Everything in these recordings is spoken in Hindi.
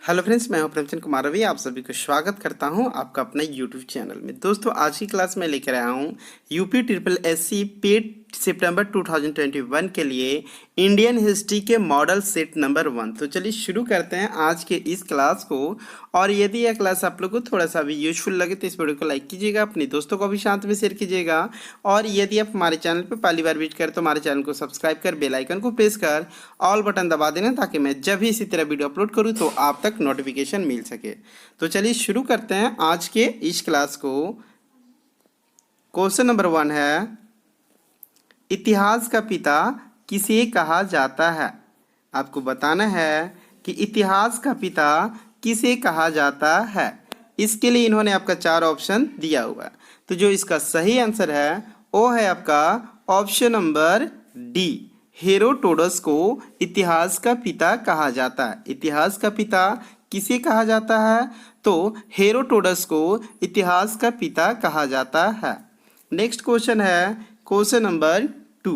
हेलो फ्रेंड्स, मैं हूं प्रेमचंद कुमार रवि। आप सभी को स्वागत करता हूं आपका अपना यूट्यूब चैनल में। दोस्तों, आज की क्लास में लेकर आया हूं यूपी ट्रिपल एससी पेड सितंबर 2021 के लिए इंडियन हिस्ट्री के मॉडल सेट नंबर 1। तो चलिए शुरू करते हैं आज के इस क्लास को। और यदि यह क्लास आप लोग को थोड़ा सा भी यूजफुल लगे तो इस वीडियो को लाइक कीजिएगा, अपने दोस्तों को भी साथ में शेयर कीजिएगा। और यदि आप हमारे चैनल पर पहली बार विजिट करें तो हमारे चैनल को सब्सक्राइब कर बेल आइकन को प्रेस कर ऑल बटन दबा देना, ताकि मैं जब भी इसी तरह वीडियो अपलोड करूं तो आप तक नोटिफिकेशन मिल सके। तो चलिए शुरू करते हैं आज के इस क्लास को। क्वेश्चन नंबर 1 है, इतिहास का पिता किसे कहा जाता है? आपको बताना है कि इतिहास का पिता किसे कहा जाता है। इसके लिए इन्होंने आपका 4 ऑप्शन दिया हुआ है। तो जो इसका सही आंसर है वो है आपका ऑप्शन नंबर डी, हेरोडोटस को इतिहास का पिता कहा जाता है। इतिहास का पिता किसे कहा जाता है? तो हेरोडोटस को इतिहास का पिता कहा जाता है। नेक्स्ट क्वेश्चन है क्वेश्चन नंबर 2।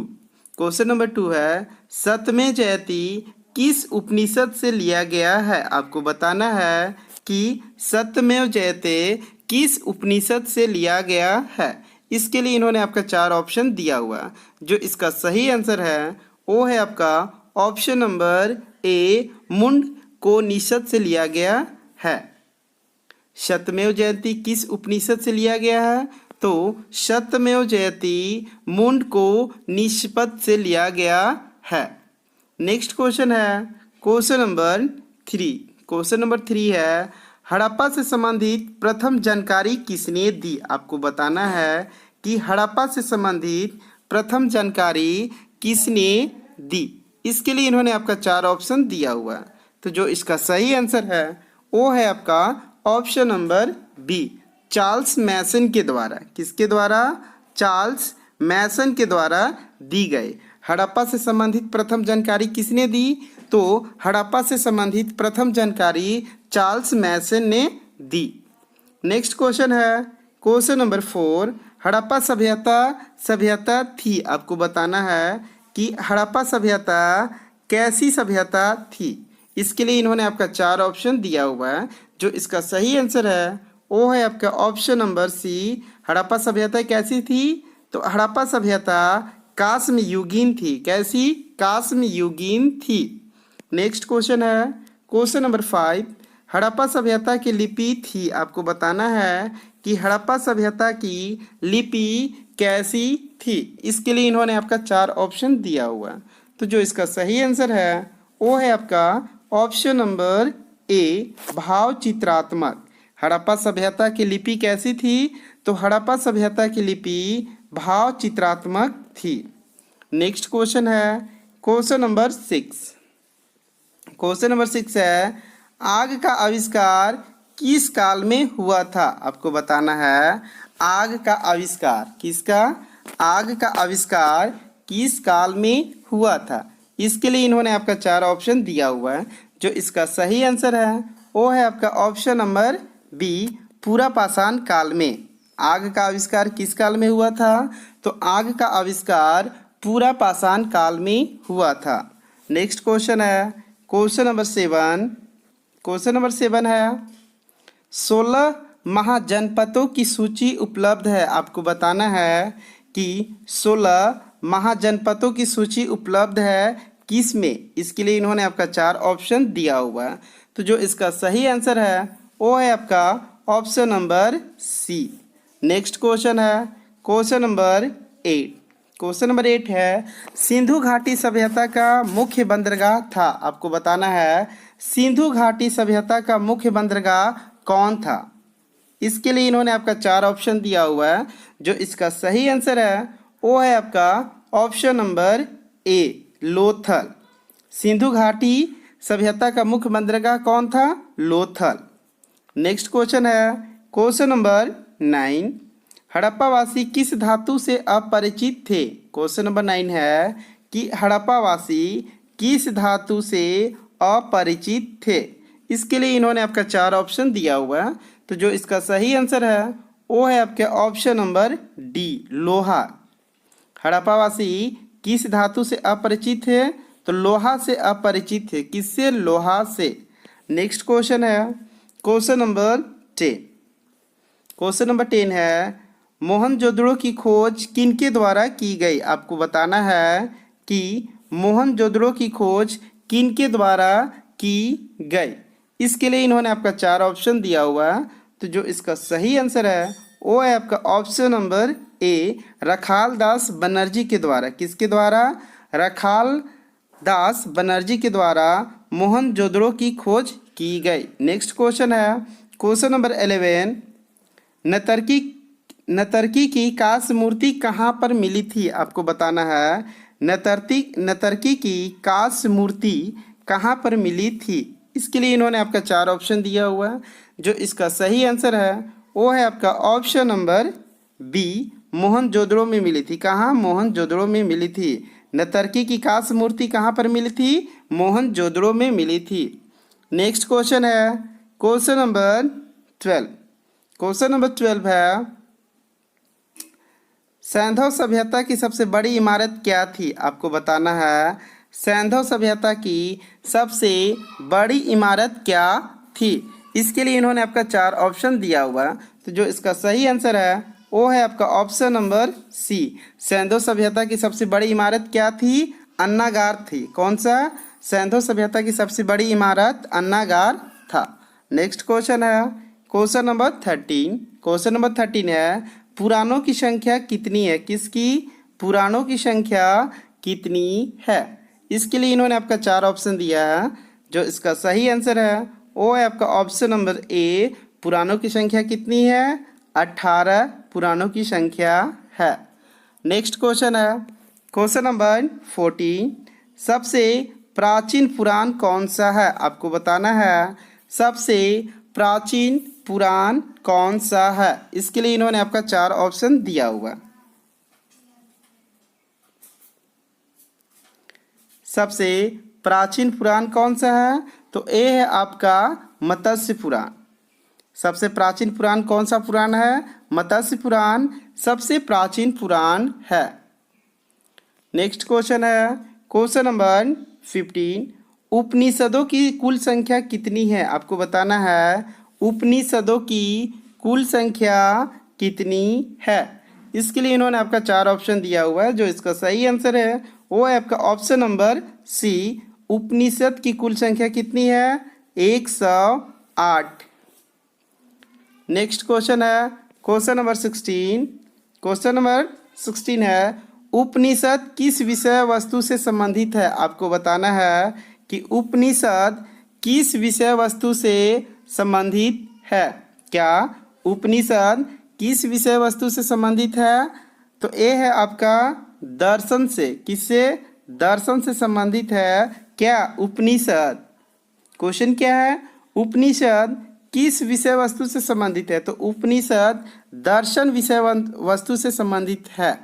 क्वेश्चन नंबर 2 है, सत्यमेव जयते किस उपनिषद से लिया गया है? आपको बताना है कि सत्यमेव जयते किस उपनिषद से लिया गया है। इसके लिए इन्होंने आपका 4 ऑप्शन दिया हुआ। जो इसका सही आंसर है वो है आपका ऑप्शन नंबर ए, मुंडकोनिषद से लिया गया है। सत्यमेव जयते किस उपनिषद से लिया गया है? तो सत्यमेव जयते मुंडकोनिषद से लिया गया है। नेक्स्ट क्वेश्चन है क्वेश्चन नंबर 3। क्वेश्चन नंबर 3 है, हड़प्पा से संबंधित प्रथम जानकारी किसने दी? आपको बताना है कि हड़प्पा से संबंधित प्रथम जानकारी किसने दी। इसके लिए इन्होंने आपका 4 ऑप्शन दिया हुआ है। तो जो इसका सही आंसर है वो है आपका ऑप्शन नंबर बी, चार्ल्स मैसन के द्वारा। किसके द्वारा? चार्ल्स मैसन के द्वारा दी गई। हड़प्पा से संबंधित प्रथम जानकारी किसने दी? तो हड़प्पा से संबंधित प्रथम जानकारी चार्ल्स मैसन ने दी। नेक्स्ट क्वेश्चन है क्वेश्चन नंबर 4, हड़प्पा सभ्यता थी। आपको बताना है कि हड़प्पा सभ्यता कैसी सभ्यता थी। इसके लिए इन्होंने आपका 4 ऑप्शन दिया हुआ है। जो इसका सही आंसर है वो है आपका ऑप्शन नंबर सी, हड़प्पा सभ्यता कैसी थी? तो हड़प्पा सभ्यता कास्म युगीन थी। कैसी? कास्म युगीन थी। नेक्स्ट क्वेश्चन है क्वेश्चन नंबर 5, हड़प्पा सभ्यता की लिपि थी। आपको बताना है कि हड़प्पा सभ्यता की लिपि कैसी थी। इसके लिए इन्होंने आपका 4 ऑप्शन दिया हुआ। तो जो इसका सही आंसर है वो है आपका ऑप्शन नंबर ए, भाव चित्रात्मक। हड़प्पा सभ्यता की लिपि कैसी थी? तो हड़प्पा सभ्यता की लिपि भाव चित्रात्मक थी। नेक्स्ट क्वेश्चन है क्वेश्चन नंबर 6। क्वेश्चन नंबर 6 है, आग का आविष्कार किस काल में हुआ था? आपको बताना है आग का आविष्कार किसका? आग का आविष्कार किस काल में हुआ था। इसके लिए इन्होंने आपका 4 ऑप्शन दिया हुआ है। जो इसका सही आंसर है वो है आपका ऑप्शन नंबर बी, पूरा पाषाण काल में। आग का आविष्कार किस काल में हुआ था? तो आग का आविष्कार पूरा पाषाण काल में हुआ था। नेक्स्ट क्वेश्चन है क्वेश्चन नंबर 7। क्वेश्चन नंबर 7 है, 16 महाजनपदों की सूची उपलब्ध है। आपको बताना है कि 16 महाजनपदों की सूची उपलब्ध है किस में। इसके लिए इन्होंने आपका 4 ऑप्शन दिया हुआ है। तो जो इसका सही आंसर है वो है आपका option number C. Next question है क्वेश्चन नंबर 8। क्वेश्चन नंबर 8 है, सिंधु घाटी सभ्यता का मुख्य बंदरगाह था। आपको बताना है सिंधु घाटी सभ्यता का मुख्य बंदरगाह कौन था। इसके लिए इन्होंने आपका 4 ऑप्शन दिया हुआ है। जो इसका सही आंसर है वो है आपका option number A, Lothal. Sindhu घाटी सभ्यता का मुख्य बंदरगाह कौन था? लोथल। नेक्स्ट क्वेश्चन है क्वेश्चन नंबर 9, हड़प्पावासी किस धातु से अपरिचित थे? क्वेश्चन नंबर 9 है कि हड़प्पावासी किस धातु से अपरिचित थे। इसके लिए इन्होंने आपका 4 ऑप्शन दिया हुआ है। तो जो इसका सही आंसर है वो है आपके ऑप्शन नंबर डी, लोहा। हड़प्पावासी किस धातु से अपरिचित है? तो लोहा से अपरिचित है। किससे? लोहा से। नेक्स्ट क्वेश्चन है क्वेश्चन नंबर 10। क्वेश्चन नंबर 10 है मोहनजोदड़ो की खोज किनके द्वारा की गई। आपको बताना है कि मोहनजोदड़ो की खोज किनके द्वारा की गई। इसके लिए इन्होंने आपका 4 ऑप्शन दिया हुआ है। तो जो इसका सही आंसर है वो है आपका ऑप्शन नंबर ए, रखाल दास बनर्जी के द्वारा। किसके द्वारा? रखाल दास बनर्जी के द्वारा मोहनजोदड़ो की खोज की गई। नेक्स्ट क्वेश्चन है क्वेश्चन नंबर 11। नतर्की की कांस्य मूर्ति कहाँ पर मिली थी? आपको बताना है नतर्की की कांस्य मूर्ति कहाँ पर मिली थी। इसके लिए इन्होंने आपका 4 ऑप्शन दिया हुआ है। जो इसका सही आंसर है वो है आपका ऑप्शन नंबर बी, मोहनजोदड़ो में मिली थी। कहाँ? मोहनजोदड़ो में मिली थी। नतर्की की कांस्य मूर्ति कहाँ पर मिली थी? मोहनजोदड़ो में मिली थी। नेक्स्ट क्वेश्चन है क्वेश्चन नंबर 12। क्वेश्चन नंबर 12 है सैंधव सभ्यता की सबसे बड़ी इमारत क्या थी? आपको बताना है सैंधव सभ्यता की सबसे बड़ी इमारत क्या थी। इसके लिए इन्होंने आपका 4 ऑप्शन दिया हुआ। तो जो इसका सही आंसर है वो है आपका ऑप्शन नंबर सी, सैंधव सभ्यता की सबसे बड़ी इमारत क्या थी? अन्नागार थी। कौन सा? सैंधव सभ्यता की सबसे बड़ी इमारत अन्नागार था। नेक्स्ट क्वेश्चन है क्वेश्चन नंबर 13। क्वेश्चन नंबर 13 है पुराणों की संख्या कितनी है? किसकी? पुराणों की संख्या कितनी है? इसके लिए इन्होंने आपका 4 ऑप्शन दिया है। जो इसका सही आंसर है वो है आपका ऑप्शन नंबर ए, पुराणों की संख्या कितनी है? 18 पुराणों की संख्या है। नेक्स्ट क्वेश्चन है क्वेश्चन नंबर 14। सबसे प्राचीन पुराण कौन सा है? आपको बताना है सबसे प्राचीन पुराण कौन सा है। इसके लिए इन्होंने आपका 4 ऑप्शन दिया हुआ। सबसे प्राचीन पुराण कौन सा है? तो ए है आपका मत्स्य पुराण। सबसे प्राचीन पुराण कौन सा पुराण है? मत्स्य पुराण सबसे प्राचीन पुराण है। नेक्स्ट क्वेश्चन है क्वेश्चन नंबर 15। उपनिषदों की कुल संख्या कितनी है? आपको बताना है उपनिषदों की कुल संख्या कितनी है। इसके लिए इन्होंने आपका 4 ऑप्शन दिया हुआ है। जो इसका सही आंसर है वो है आपका ऑप्शन नंबर सी, उपनिषद की कुल संख्या कितनी है? 108। नेक्स्ट क्वेश्चन है क्वेश्चन नंबर 16। क्वेश्चन नंबर 16 है उपनिषद किस विषय वस्तु से संबंधित है? आपको बताना है कि उपनिषद किस विषय वस्तु से संबंधित है। क्या उपनिषद किस विषय वस्तु से संबंधित है? तो ए है आपका दर्शन से। किससे? दर्शन से संबंधित है क्या उपनिषद? क्वेश्चन क्या है? उपनिषद किस विषय वस्तु से संबंधित है? तो उपनिषद दर्शन विषय वस्तु से संबंधित है।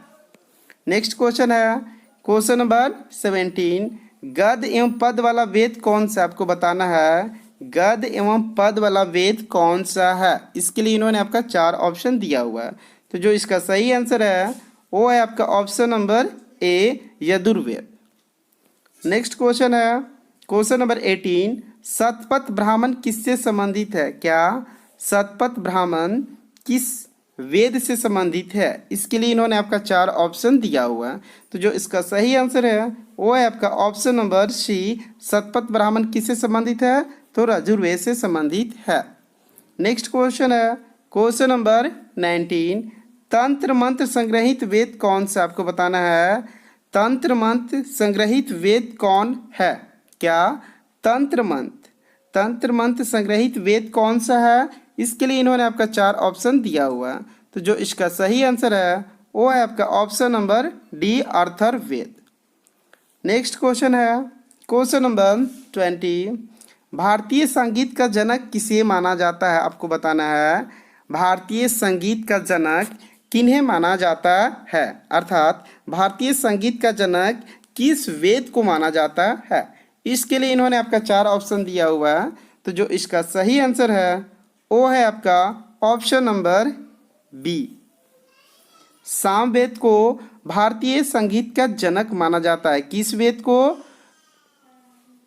नेक्स्ट क्वेश्चन है क्वेश्चन नंबर 17। गद्य एवं पद वाला वेद कौन सा? आपको बताना है गद्य एवं पद वाला वेद कौन सा है। इसके लिए इन्होंने आपका 4 ऑप्शन दिया हुआ है। तो जो इसका सही आंसर है वो है आपका option number A, Yajurveda. Next question है क्वेश्चन नंबर 18। शतपथ ब्राह्मण किससे संबंधित है? क्या शतपथ ब्राह्मण किस वेद से संबंधित है? इसके लिए इन्होंने आपका 4 ऑप्शन दिया हुआ है। तो जो इसका सही आंसर है वो है आपका ऑप्शन नंबर सी, शतपथ ब्राह्मण किससे संबंधित है? तो यजुर्वेद से संबंधित है। नेक्स्ट क्वेश्चन है क्वेश्चन नंबर 19। तंत्र मंत्र संग्रहित वेद कौन सा? आपको बताना है तंत्र मंत्र संग्रहित वेद कौन है। क्या तंत्र मंत्र संग्रहित वेद कौन सा है? इसके लिए इन्होंने आपका 4 ऑप्शन दिया हुआ है। तो जो इसका सही आंसर है वो है आपका option number D, Atharvaveda. Next question है क्वेश्चन नंबर 20। भारतीय संगीत का जनक किसे माना जाता है? आपको बताना है भारतीय संगीत का जनक किन्हें माना जाता है, अर्थात भारतीय संगीत का जनक किस वेद को माना जाता है। इसके लिए इन्होंने आपका 4 ऑप्शन दिया हुआ है। तो जो इसका सही आंसर है वो है आपका ऑप्शन नंबर बी, सामवेद को भारतीय संगीत का जनक माना जाता है। किस वेद को?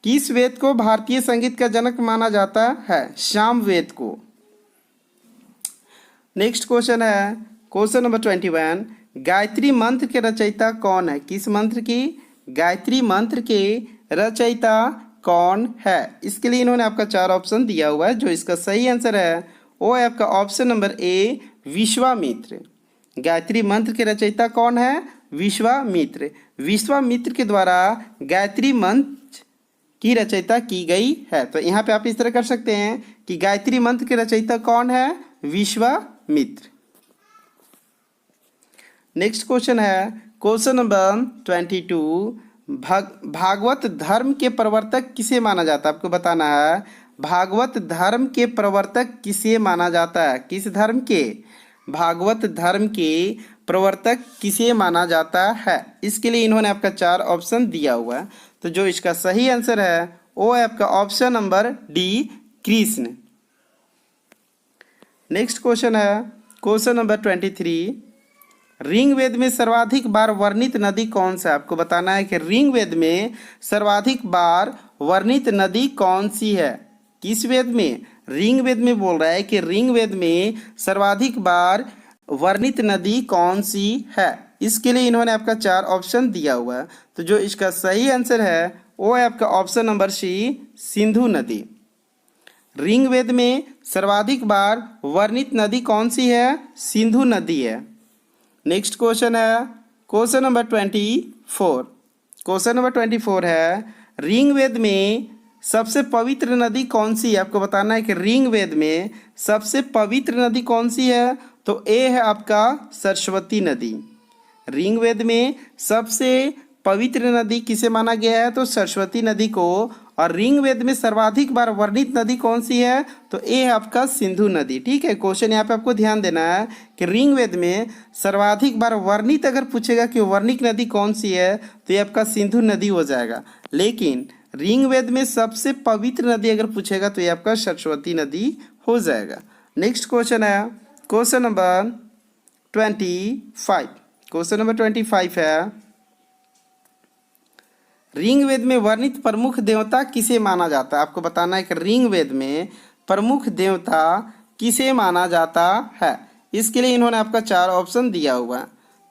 किस वेद को भारतीय संगीत का जनक माना जाता है? सामवेद को। नेक्स्ट क्वेश्चन है क्वेश्चन नंबर 21, गायत्री मंत्र के रचयिता कौन है? किस मंत्र की? गायत्री मंत्र के रचयिता कौन है? इसके लिए इन्होंने आपका 4 ऑप्शन दिया हुआ है। जो इसका सही आंसर है वो है आपका option number A, Vishwamitra. Gayatri मंत्र के रचयिता कौन है? विश्वामित्र। विश्वामित्र के द्वारा गायत्री मंत्र की रचयिता की गई है। तो यहाँ पे आप इस तरह कर सकते हैं कि गायत्री मंत्र के रचयिता कौन है? विश्वामित्र। नेक्स्ट क्वेश्चन है क्वेश्चन नंबर 22, भागवत धर्म के प्रवर्तक किसे माना जाता है? आपको बताना है भागवत धर्म के प्रवर्तक किसे माना जाता है? किस धर्म के? भागवत धर्म के प्रवर्तक किसे माना जाता है? इसके लिए इन्होंने आपका 4 ऑप्शन दिया हुआ है। तो जो इसका सही आंसर है वो है आपका option number D, Krishna. Next question है क्वेश्चन नंबर 23, ऋग्वेद में सर्वाधिक बार वर्णित नदी कौन सा है? आपको बताना है कि ऋग्वेद में सर्वाधिक बार वर्णित नदी कौन सी है? किस वेद में? ऋग्वेद में बोल रहा है कि ऋग्वेद में सर्वाधिक बार वर्णित नदी कौन सी है? इसके लिए इन्होंने आपका 4 ऑप्शन दिया हुआ है। तो जो इसका सही आंसर है वो है आपका ऑप्शन नंबर सी, सिंधु नदी। ऋग्वेद में सर्वाधिक बार वर्णित नदी कौन सी है? सिंधु नदी है। नेक्स्ट क्वेश्चन है क्वेश्चन नंबर 24। क्वेश्चन नंबर 24 है ऋग्वेद में सबसे पवित्र नदी कौन सी है? आपको बताना है कि ऋग्वेद में सबसे पवित्र नदी कौन सी है? तो ए है आपका सरस्वती नदी। ऋग्वेद में सबसे पवित्र नदी किसे माना गया है? तो सरस्वती नदी को। और ऋग्वेद में सर्वाधिक बार वर्णित नदी कौन सी है? तो ए है आपका सिंधु नदी। ठीक है, क्वेश्चन यहाँ पे आपको ध्यान देना है कि ऋग्वेद में सर्वाधिक बार वर्णित अगर पूछेगा कि वर्णित नदी कौन सी है तो ये आपका सिंधु नदी हो जाएगा। लेकिन ऋग्वेद में सबसे पवित्र नदी अगर पूछेगा तो ये आपका सरस्वती नदी हो जाएगा। नेक्स्ट क्वेश्चन है क्वेश्चन नंबर 25। क्वेश्चन नंबर 25 है ऋग्वेद में वर्णित प्रमुख देवता किसे माना जाता है? आपको बताना है कि ऋग्वेद में प्रमुख देवता किसे माना जाता है? इसके लिए इन्होंने आपका 4 ऑप्शन दिया हुआ है।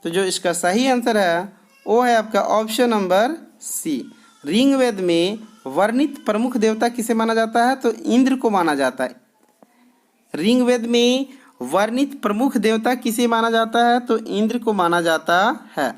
तो जो इसका सही आंसर है वो है आपका ऑप्शन नंबर सी। ऋग्वेद में वर्णित प्रमुख देवता किसे माना जाता है? तो इंद्र को माना जाता है। ऋग्वेद में वर्णित प्रमुख देवता किसे माना जाता है? तो इंद्र को माना जाता है।